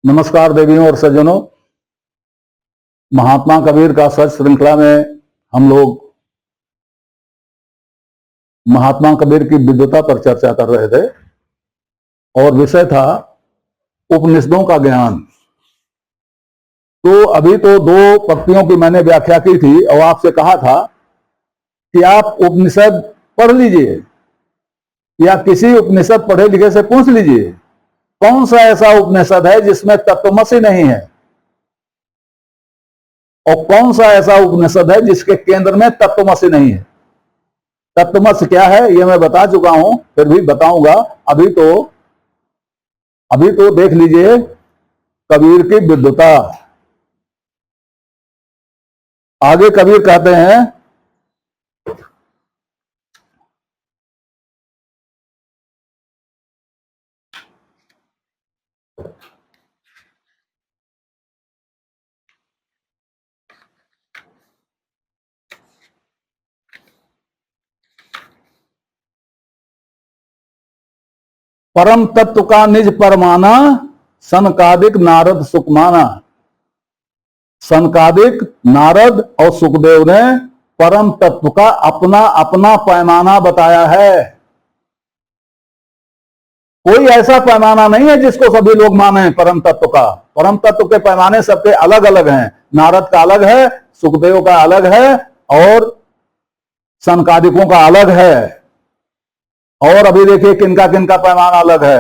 नमस्कार देवियों और सज्जनों। महात्मा कबीर का सच श्रृंखला में हम लोग महात्मा कबीर की विद्वता पर चर्चा कर रहे थे और विषय था उपनिषदों का ज्ञान। तो अभी तो दो पंक्तियों की मैंने व्याख्या की थी और आपसे कहा था कि आप उपनिषद पढ़ लीजिए या किसी उपनिषद पढ़े लिखे से पूछ लीजिए कौन सा ऐसा उपनिषद है जिसमें तत्वमसि नहीं है और कौन सा ऐसा उपनिषद है जिसके केंद्र में तत्वमसि नहीं है। तत्वमसि क्या है यह मैं बता चुका हूं, फिर भी बताऊंगा। अभी तो देख लीजिए कबीर की विद्वता। आगे कबीर कहते हैं परम तत्व का निज परमाना सनकादिक नारद सुकमाना। सनकादिक नारद और सुखदेव ने परम तत्व का अपना अपना पैमाना बताया है। कोई ऐसा पैमाना नहीं है जिसको सभी लोग माने परम तत्व का। परम तत्व के पैमाने सबके अलग अलग हैं। नारद का अलग है, सुखदेव का अलग है और सनकादिकों का अलग है। और अभी देखिए किनका किनका पैमाना अलग है।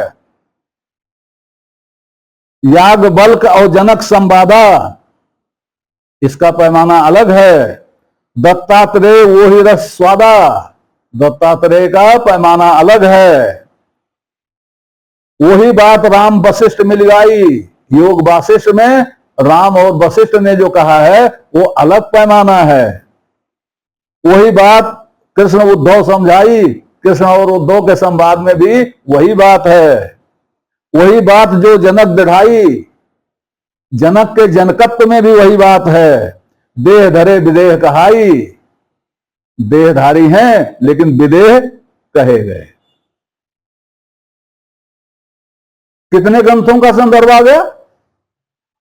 याज्ञवल्क्य और जनक संवादा, इसका पैमाना अलग है। दत्तात्रेय वो ही रस स्वादा, दत्तात्रेय का पैमाना अलग है। वही बात राम वशिष्ठ मिल गई। योग वासिष्ठ में राम और वशिष्ठ ने जो कहा है वो अलग पैमाना है। वही बात कृष्ण उद्धव समझाई, कृष्ण और उद्धव के संवाद में भी वही बात है। वही बात जो जनक दिखाई, जनक के जनकत्व में भी वही बात है। देह धरे विदेह कहाई, देहधारी हैं लेकिन विदेह कहे गए। कितने ग्रंथों का संदर्भ आ गया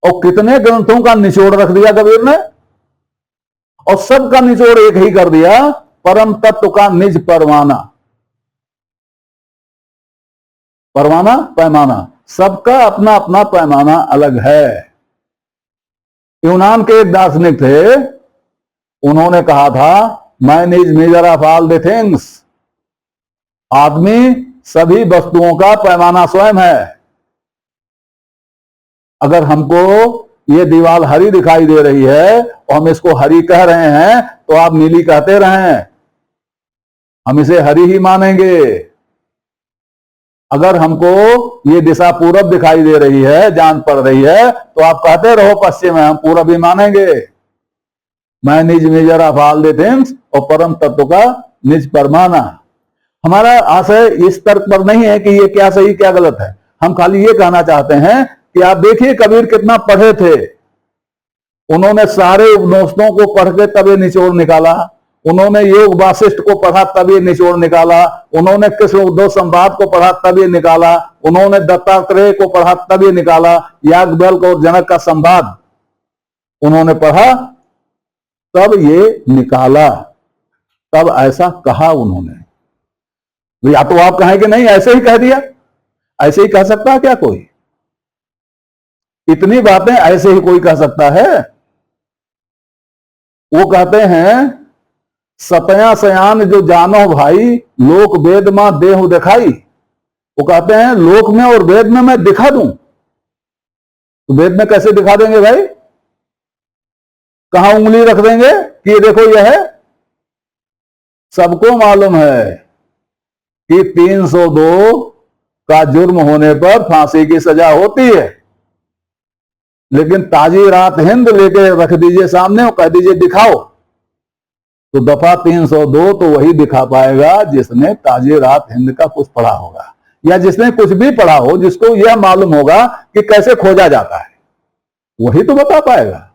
और कितने ग्रंथों का निचोड़ रख दिया कबीर ने, और सबका निचोड़ एक ही कर दिया, परम तत्व का निज परमाना। परमाना पैमाना, सबका अपना अपना पैमाना अलग है। यूनान के एक दार्शनिक थे, उन्होंने कहा था man is measure of all the things. आदमी सभी वस्तुओं का पैमाना स्वयं है। अगर हमको ये दीवार हरी दिखाई दे रही है और हम इसको हरी कह रहे हैं तो आप नीली कहते रहें, हम इसे हरी ही मानेंगे। अगर हमको ये दिशा पूरब दिखाई दे रही है, जान पड़ रही है, तो आप कहते रहो पश्चिम है, हम पूरब ही मानेंगे। मैं निज measure of all the things और परम तत्व का निज परमाना। हमारा आशय इस तर्क पर नहीं है कि ये क्या सही क्या गलत है। हम खाली ये कहना चाहते हैं कि आप देखिए कबीर कितना पढ़े थे। उन्होंने सारे उपनिषदों को पढ़ के तब ये निचोड़ निकाला। उन्होंने योग वासिष्ठ को पढ़ा तब ये निचोड़ निकाला। उन्होंने कृष्ण उद्धव संवाद को पढ़ा तब ये निकाला। उन्होंने दत्तात्रेय को पढ़ा तब ये निकाला। याज्ञवल्क्य और जनक का संवाद उन्होंने पढ़ा तब ये निकाला, तब ऐसा कहा उन्होंने। या तो आप कहें कि नहीं ऐसे ही कह दिया, ऐसे ही कह सकता है क्या कोई? इतनी बातें ऐसे ही कोई कह सकता है? वो कहते हैं सतया सयान जो जानो भाई, लोक वेद मां देहु दिखाई। वो कहते हैं लोक में और वेद में मैं दिखा दूं, तो वेद में कैसे दिखा देंगे भाई? कहां उंगली रख देंगे कि ये देखो यह है? सबको मालूम है कि 302 का जुर्म होने पर फांसी की सजा होती है, लेकिन ताजी रात हिंद लेके रख दीजिए सामने और कह दीजिए दिखाओ, तो दफा 302 तो वही दिखा पाएगा जिसने ताजी रात हिंद का कुछ पढ़ा होगा, या जिसने कुछ भी पढ़ा हो, जिसको यह मालूम होगा कि कैसे खोजा जाता है, वही तो बता पाएगा।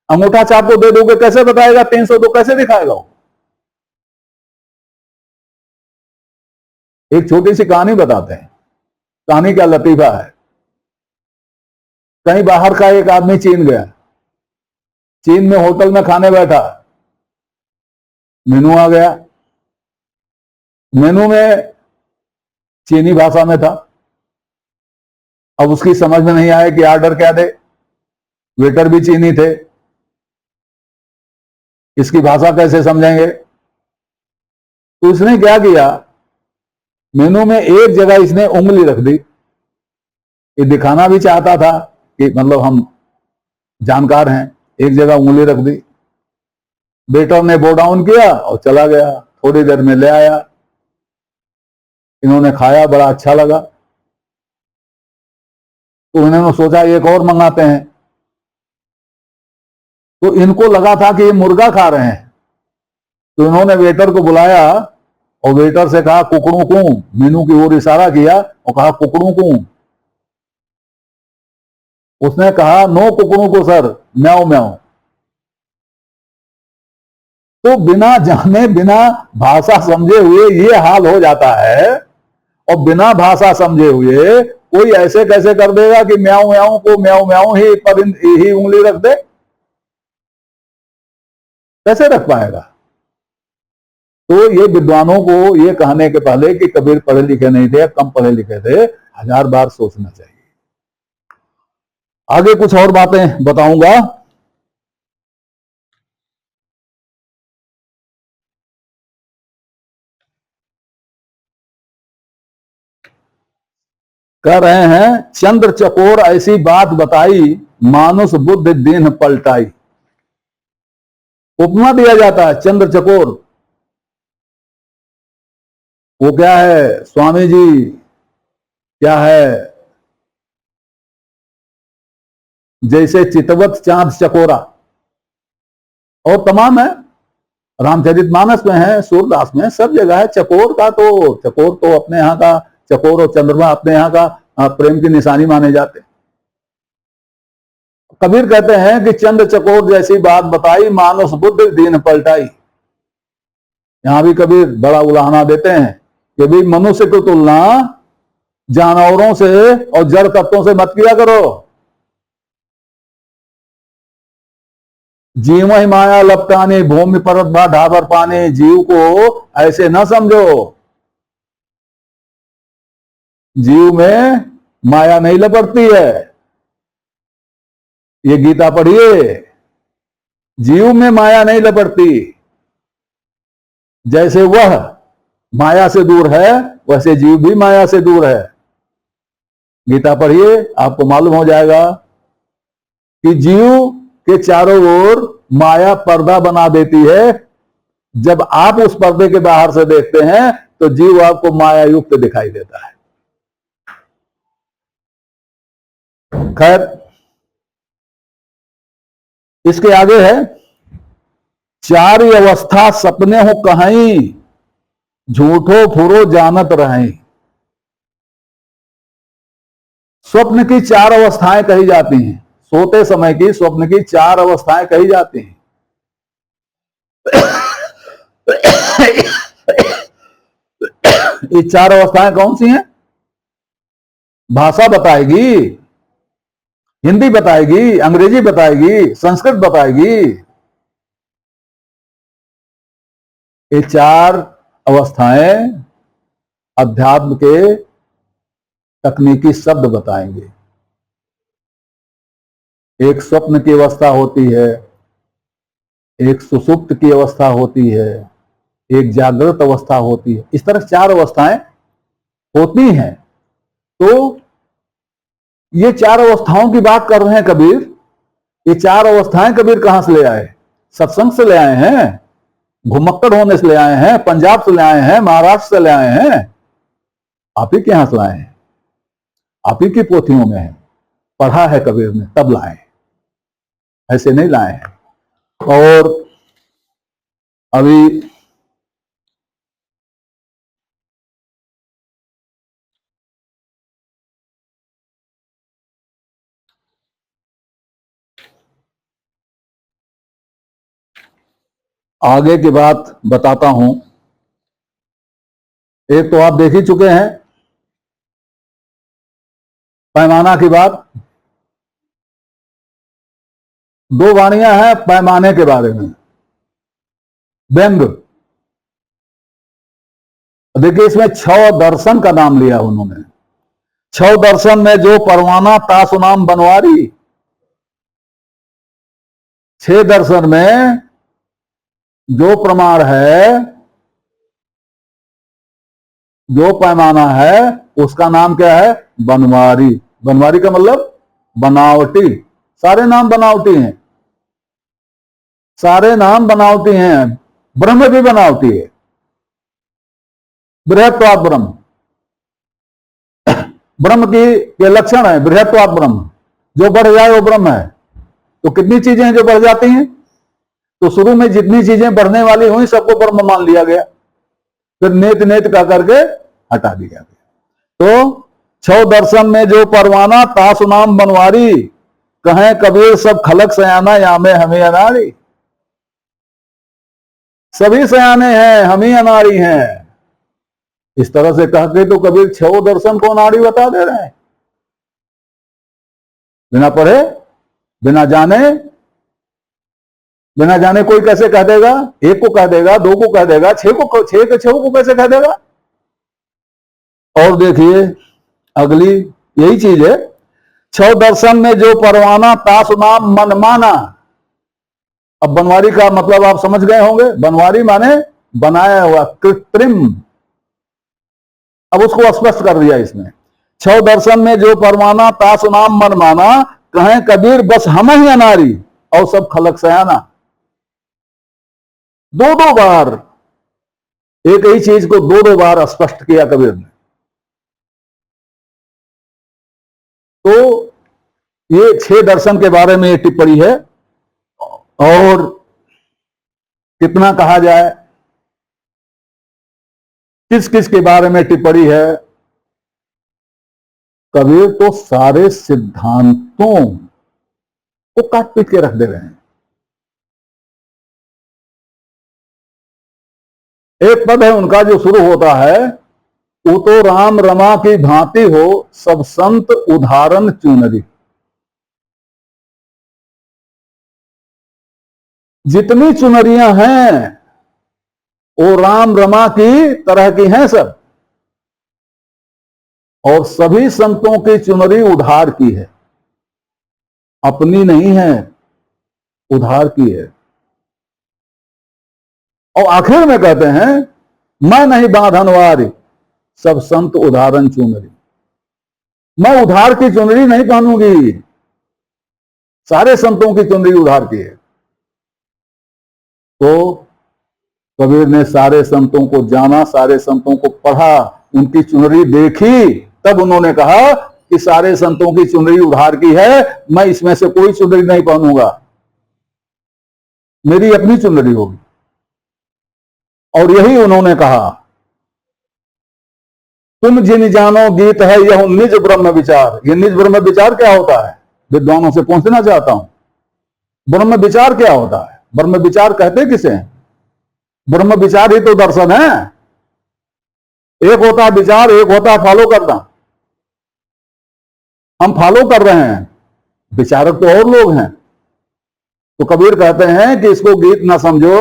अंगूठा छाप को दे दोगे कैसे बताएगा? 302 कैसे दिखाएगा वो? एक छोटी सी कहानी बताते हैं। कहानी का लतीफा है। कहीं बाहर का एक आदमी चीन गया, चीन में होटल में खाने बैठा, मेनू आ गया, मेनू में चीनी भाषा में था। अब उसकी समझ में नहीं आया कि ऑर्डर क्या दे, वेटर भी चीनी थे, इसकी भाषा कैसे समझेंगे। तो उसने क्या किया, मेनू में एक जगह इसने उंगली रख दी। ये दिखाना भी चाहता था कि मतलब हम जानकार हैं, एक जगह उंगली रख दी। वेटर ने बो डाउन किया और चला गया, थोड़ी देर में ले आया, इन्होंने खाया, बड़ा अच्छा लगा। तो इन्होंने सोचा एक और मंगाते हैं। तो इनको लगा था कि ये मुर्गा खा रहे हैं, तो इन्होंने वेटर को बुलाया और वेटर से कहा कुकड़ू कू, मेनू की ओर इशारा किया और कहा कुकड़ू कू। उसने कहा नो कुकड़ू को सर, म्याऊ म्याऊ। तो बिना जाने बिना भाषा समझे हुए ये हाल हो जाता है, और बिना भाषा समझे हुए कोई ऐसे कैसे कर देगा कि म्याऊ म्याऊ को म्याऊ म्याऊ ही पर ही उंगली रख दे, कैसे रख पाएगा। तो ये विद्वानों को ये कहने के पहले कि कबीर पढ़े लिखे नहीं थे, कम पढ़े लिखे थे, 1000 बार सोचना चाहिए। आगे कुछ और बातें बताऊंगा। कह रहे हैं चंद्र चकोर ऐसी बात बताई, मानुष बुद्धि दीन पलटाई। उपमा दिया जाता है चंद्र चकोर। वो क्या है स्वामी जी, क्या है, जैसे चितवत चांद चकोरा, और तमाम है, रामचरितमानस में है, सूरदास में, सब जगह है। चकोर का तो, चकोर तो अपने यहाँ का, चकोर और चंद्रमा अपने यहाँ का प्रेम की निशानी माने जाते। कबीर कहते हैं कि चंद्र चकोर जैसी बात बताई, मानुष बुद्धि दीन पलटाई। यहां भी कबीर बड़ा उलाहना देते हैं कि भाई मनुष्य की तुलना जानवरों से और जड़ तत्वों से मत किया करो। जीव ही माया लपटाने, भूमि परत बा ढाबर पाने। जीव को ऐसे न समझो, जीव में माया नहीं लपटती है। ये गीता पढ़िए, जीव में माया नहीं लपटती। जैसे वह माया से दूर है, वैसे जीव भी माया से दूर है। गीता पढ़िए, आपको मालूम हो जाएगा कि जीव के चारों ओर माया पर्दा बना देती है। जब आप उस पर्दे के बाहर से देखते हैं तो जीव आपको माया युक्त दिखाई देता है। खैर, इसके आगे है, चार अवस्था सपने हो कहीं, झूठो फुरो जानत रहें। स्वप्न की चार अवस्थाएं कही जाती हैं, सोते समय की स्वप्न की चार अवस्थाएं कही जाती हैं। ये चार अवस्थाएं कौन सी हैं? भाषा बताएगी, हिंदी बताएगी, अंग्रेजी बताएगी, संस्कृत बताएगी। ये चार अवस्थाएं अध्यात्म के तकनीकी शब्द बताएंगे। एक स्वप्न की अवस्था होती है, एक सुषुप्त की अवस्था होती है, एक जागृत अवस्था होती है। इस तरह चार अवस्थाएं होती हैं। तो ये चार अवस्थाओं की बात कर रहे हैं कबीर। ये चार अवस्थाएं कबीर कहां से ले आए? सत्संग से ले आए हैं, घुमक्कड़ होने से ले आए हैं, पंजाब से ले आए हैं, महाराष्ट्र से ले आए हैं। आप ही के यहां से लाए हैं, आप ही की पोथियों में है, पढ़ा है कबीर ने तब लाए, ऐसे नहीं लाए हैं। और अभी आगे की बात बताता हूं। एक तो आप देख ही चुके हैं पैमाना की बात, दो वाणियां हैं पैमाने के बारे में। व्यंग, देखिए इसमें 6 दर्शन का नाम लिया उन्होंने। 6 दर्शन में जो परवाना तासु नाम बनवारी, 6 दर्शन में जो प्रमाण है, जो पैमाना है, उसका नाम क्या है? बनवारी। बनवारी का मतलब बनावटी। सारे नाम बनावटी हैं, सारे नाम बनावटी हैं। ब्रह्म भी बनावटी है। बृहत्वात् ब्रह्म, ब्रह्म की ये लक्षण है, बृहत्वात् ब्रह्म। जो बढ़ जाए वो ब्रह्म है। तो कितनी चीजें हैं जो बढ़ जाती हैं? तो शुरू में जितनी चीजें बढ़ने वाली हुई सबको ब्रह्म मान लिया गया, फिर नेत नेत का करके हटा दिया गया। तो 6 दर्शन में जो परवाना तासु नाम बनवारी, कहें कबीर सब खलक सयाना या में हमें अनारी। सभी सयाने हैं, हम ही अनाड़ी हैं। इस तरह से कह के तो कबीर 6 दर्शन को अनाड़ी बता दे रहे हैं। बिना पढ़े, बिना जाने, बिना जाने कोई कैसे कह देगा? एक को कह देगा, दो को कह देगा, 6 के 6 को कैसे कह देगा? और देखिए अगली यही चीज है, 6 दर्शन में जो परवाना तासु नाम मन माना। अब बनवारी का मतलब आप समझ गए होंगे। बनवारी माने बनाया हुआ, कृत्रिम। अब उसको स्पष्ट कर दिया इसमें। 6 दर्शन में जो परवाना तासु नाम मन माना, कहें कबीर बस हम ही अनारी और सब खलक सयाना। 2 बार एक ही चीज को 2 बार स्पष्ट किया कबीर ने। तो ये 6 दर्शन के बारे में टिप्पणी है। और कितना कहा जाए, किस किस के बारे में टिप्पणी है? कबीर तो सारे सिद्धांतों को काट पीट के रख दे रहे हैं। एक पद है उनका जो शुरू होता है, वो तो राम रमा की भांति हो सब संत उदाहरण चुनरी। जितनी चुनरियां हैं वो राम रमा की तरह की हैं सब, और सभी संतों की चुनरी उधार की है, अपनी नहीं है, उधार की है। और आखिर में कहते हैं मैं नहीं बांधनवारी सब संत उदाहरण चुनरी। मैं उधार की चुनरी नहीं पहनूंगी, सारे संतों की चुनरी उधार की है। तो कबीर ने सारे संतों को जाना, सारे संतों को पढ़ा, उनकी चुनरी देखी, तब उन्होंने कहा कि सारे संतों की चुनरी उधार की है, मैं इसमें से कोई चुनरी नहीं पहनूंगा, मेरी अपनी चुनरी होगी। और यही उन्होंने कहा, तुम जिन जानो गीत है यह निज ब्रह्म विचार। यह निज ब्रह्म विचार क्या होता है? विद्वानों से पूछना चाहता हूं, ब्रह्म विचार क्या होता है? ब्रह्म विचार कहते किसे हैं? ब्रह्म विचार ही तो दर्शन है। एक होता है विचार, एक होता है फॉलो करना। हम फॉलो कर रहे हैं, विचारक तो और लोग हैं। तो कबीर कहते हैं कि इसको गीत ना समझो,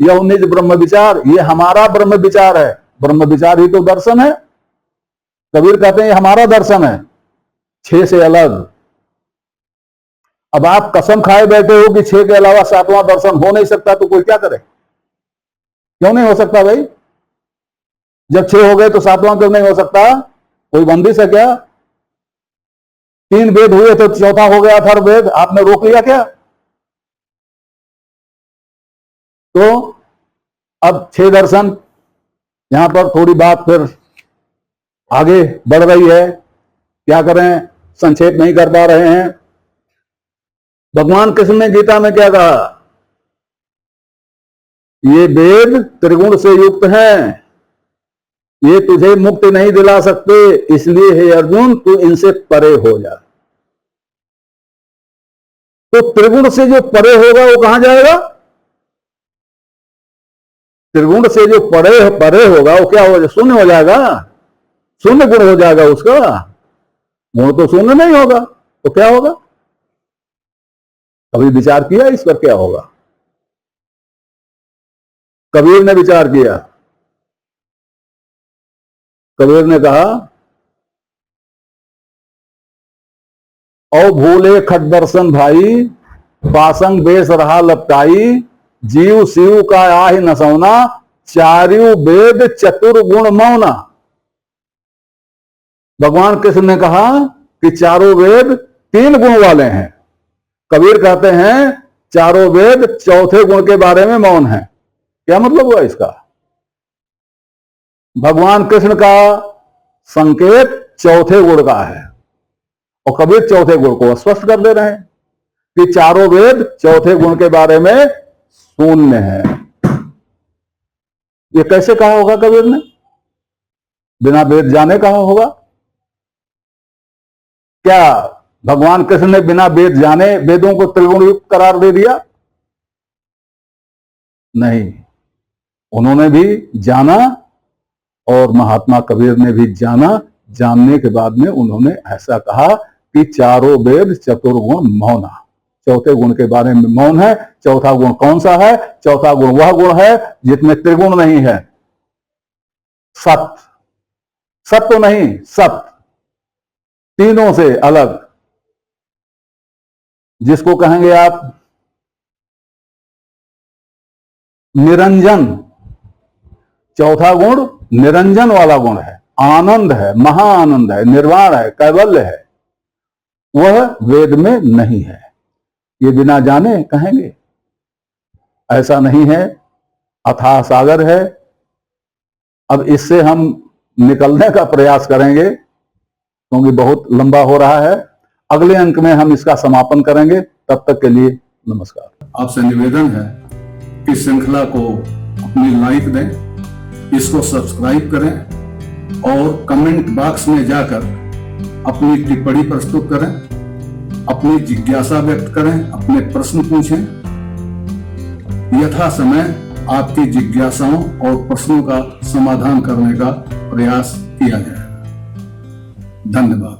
यह निज ब्रह्म विचार, ये हमारा ब्रह्म विचार है। ब्रह्म विचार ही तो दर्शन है। कबीर कहते हैं ये हमारा दर्शन है, 6 से अलग। अब आप कसम खाए बैठे हो कि 6 के अलावा 7वां दर्शन हो नहीं सकता, तो कोई क्या करे? क्यों नहीं हो सकता भाई? जब 6 हो गए तो 7वां क्यों नहीं हो सकता? कोई बंदिश है क्या? 3 वेद हुए तो 4था हो गया अथर्ववेद, आपने रोक लिया क्या? तो अब 6 दर्शन, यहां पर थोड़ी बात फिर आगे बढ़ रही है, क्या करें, संक्षेप नहीं कर पा रहे हैं। भगवान कृष्ण ने गीता में क्या कहा? ये वेद त्रिगुण से युक्त हैं, ये तुझे मुक्ति नहीं दिला सकते, इसलिए हे अर्जुन तू इनसे परे हो जा। तो त्रिगुण से जो परे होगा वो कहां जाएगा? त्रिगुण से जो परे होगा वो क्या हो? शून्य हो जाएगा, शून्य गुण हो जाएगा उसका। वो तो शून्य नहीं होगा तो क्या होगा? कभी विचार किया इस पर क्या होगा? कबीर ने विचार किया। कबीर ने कहा, औ भूले खट दर्शन भाई, पासंग बेस रहा लपटाई, जीव शिव का आहि न सौना, चार्यु वेद चतुर्गुण मौना। भगवान कृष्ण ने कहा कि चारों वेद 3 गुण वाले हैं। कबीर कहते हैं चारों वेद चौथे गुण के बारे में मौन है। क्या मतलब हुआ इसका? भगवान कृष्ण का संकेत चौथे गुण का है और कबीर चौथे गुण को स्पष्ट कर दे रहे हैं कि चारों वेद चौथे गुण के बारे में शून्य है। ये कैसे कहा होगा कबीर ने? बिना वेद जाने कहा होगा? क्या भगवान कृष्ण ने बिना वेद जाने वेदों को त्रिगुण युक्त करार दे दिया? नहीं, उन्होंने भी जाना और महात्मा कबीर ने भी जाना। जानने के बाद में उन्होंने ऐसा कहा कि चारों वेद चतुर्गुण मौना, चौथे गुण के बारे में मौन है। चौथा गुण कौन सा है? चौथा गुण वह गुण है जिसमें त्रिगुण नहीं है। सत्य, सत्य नहीं, सत्य, तीनों से अलग, जिसको कहेंगे आप निरंजन। चौथा गुण निरंजन वाला गुण है, आनंद है, महाआनंद है, निर्वाण है, कैवल्य है। वह वेद में नहीं है। ये बिना जाने कहेंगे, ऐसा नहीं है, अथाह सागर है। अब इससे हम निकलने का प्रयास करेंगे क्योंकि बहुत लंबा हो रहा है। अगले अंक में हम इसका समापन करेंगे। तब तक के लिए नमस्कार। आपसे निवेदन है कि श्रृंखला को अपनी लाइक दें, इसको सब्सक्राइब करें और कमेंट बॉक्स में जाकर अपनी टिप्पणी प्रस्तुत करें, अपनी जिज्ञासा व्यक्त करें, अपने प्रश्न पूछें। यथा समय आपकी जिज्ञासाओं और प्रश्नों का समाधान करने का प्रयास किया जाएगा। धन्यवाद।